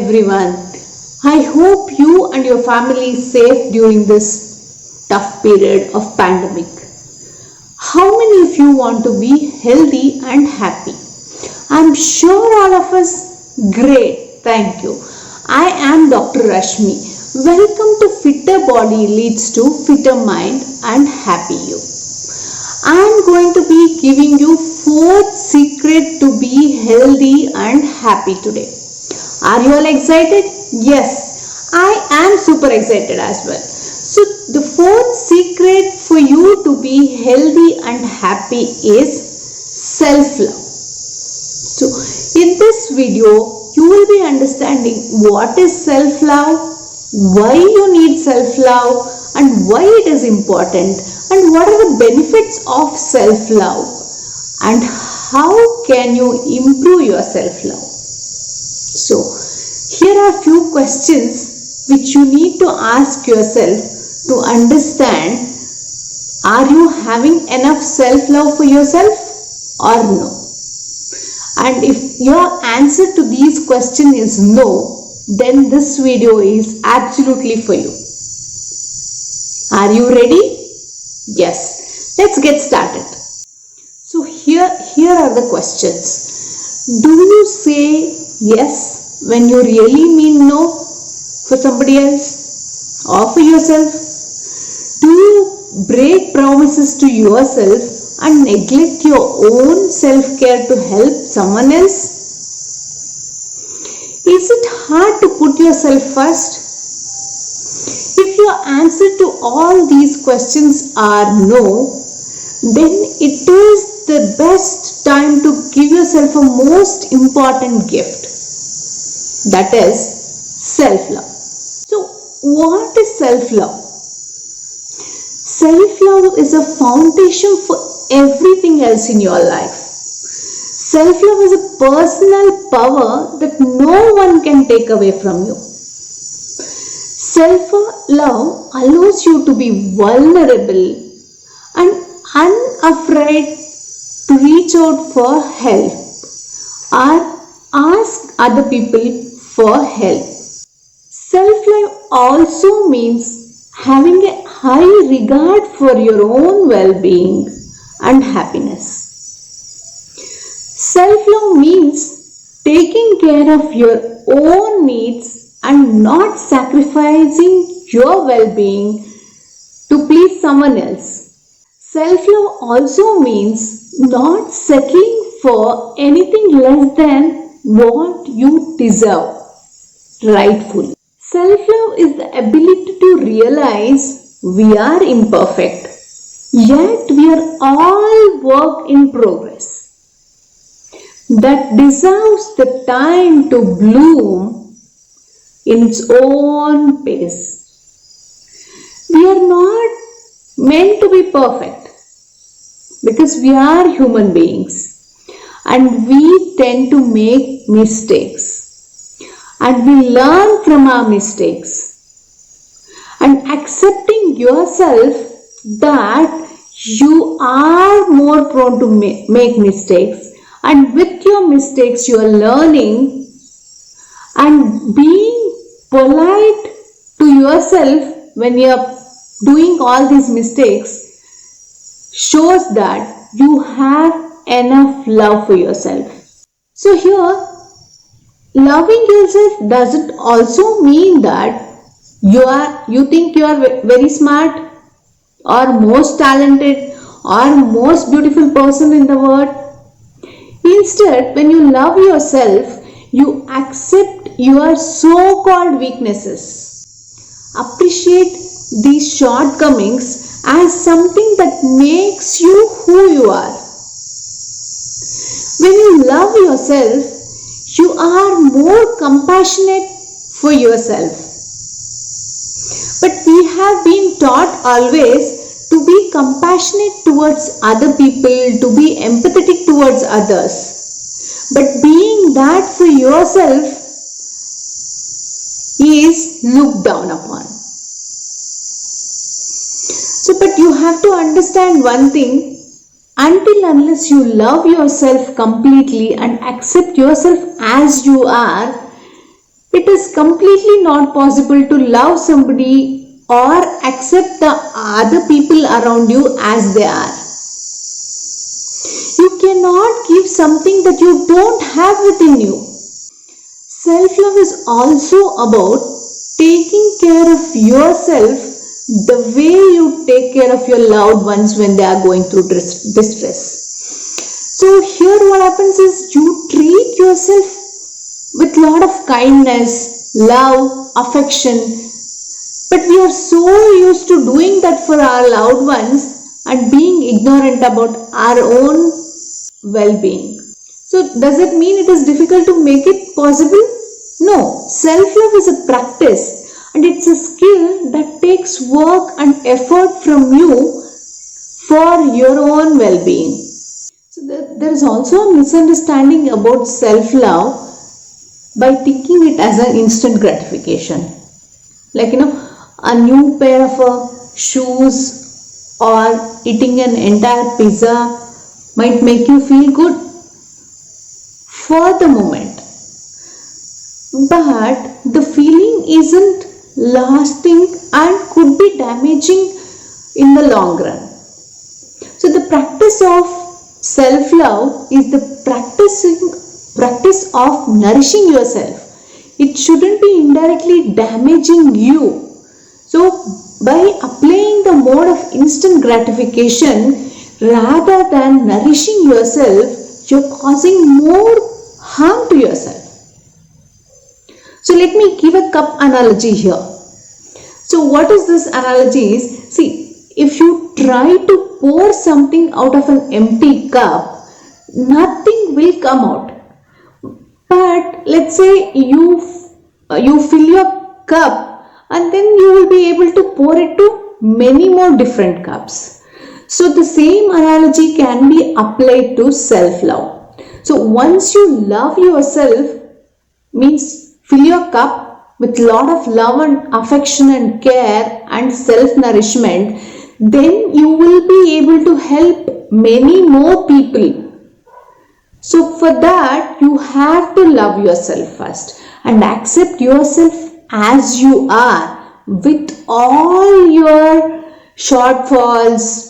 everyone. I hope you and your family is safe during this tough period of pandemic. How many of you want to be healthy and happy? I'm sure all of us. Great, thank you. I am Dr. Rashmi. Welcome to Fitter Body Leads to Fitter Mind and Happy You. I am going to be giving you 4 secrets to be healthy and happy today. Are you all excited? Yes, I am super excited as well. So the 4th secret for you to be healthy and happy is self-love. So in this video, you will be understanding what is self-love, why you need self-love and why it is important, and what are the benefits of self-love and how can you improve your self-love. So here are few questions which you need to ask yourself to understand, are you having enough self-love for yourself or no? And if your answer to these questions is no, then this video is absolutely for you. Are you ready? Yes, let's get started. So here are the questions. Do you say yes when you really mean no for somebody else or for yourself? Do you break promises to yourself and neglect your own self-care to help someone else? Is it hard to put yourself first? If your answer to all these questions are no, then it is the best time to give yourself a most important gift. That is self-love. So what is self-love? Self-love is a foundation for everything else in your life. Self-love is a personal power that no one can take away from you. Self-love allows you to be vulnerable and unafraid to reach out for help or ask other people for help. Self-love also means having a high regard for your own well-being and happiness. Self-love means taking care of your own needs and not sacrificing your well-being to please someone else. Self-love also means not settling for anything less than what you deserve rightfully. Self-love is the ability to realize we are imperfect, yet we are all work in progress that deserves the time to bloom in its own pace. We are not meant to be perfect because we are human beings and we tend to make mistakes and we learn from our mistakes. And accepting yourself that you are more prone to make mistakes, and with your mistakes you are learning, and being polite to yourself when you are doing all these mistakes shows that you have enough love for yourself. So here, loving yourself doesn't also mean that you think you are very smart or most talented or most beautiful person in the world. Instead, when you love yourself, you accept your so-called weaknesses. Appreciate these shortcomings as something that makes you who you are. When you love yourself, you are more compassionate for yourself. But we have been taught always to be compassionate towards other people, to be empathetic towards others. But being that for yourself is looked down upon. So, but you have to understand one thing, until unless you love yourself completely and accept yourself as you are, It is completely not possible to love somebody or accept the other people around you as they are. You cannot give something that you don't have within you. Self-love is also about taking care of yourself the way you take care of your loved ones when they are going through distress. So here what happens is you treat yourself with lot of kindness, love, affection, but we are so used to doing that for our loved ones and being ignorant about our own well-being. So does it mean it is difficult to make it possible? No, self-love is a practice and it's a skill that takes work and effort from you for your own well-being. So there is also a misunderstanding about self-love by thinking it as an instant gratification. Like, a new pair of shoes or eating an entire pizza might make you feel good for the moment, but the feeling isn't lasting and could be damaging in the long run. So the practice of self-love is the practice of nourishing yourself. It shouldn't be indirectly damaging you. So by applying the mode of instant gratification rather than nourishing yourself, you're causing more harm to yourself. So let me give a cup analogy here. So what is this analogy is, see, if you try to pour something out of an empty cup, nothing will come out. But let's say you fill your cup and then you will be able to pour it to many more different cups. So the same analogy can be applied to self-love. So once you love yourself, means fill your cup with lot of love and affection and care and self-nourishment, then you will be able to help many more people. So for that, you have to love yourself first and accept yourself as you are with all your shortfalls,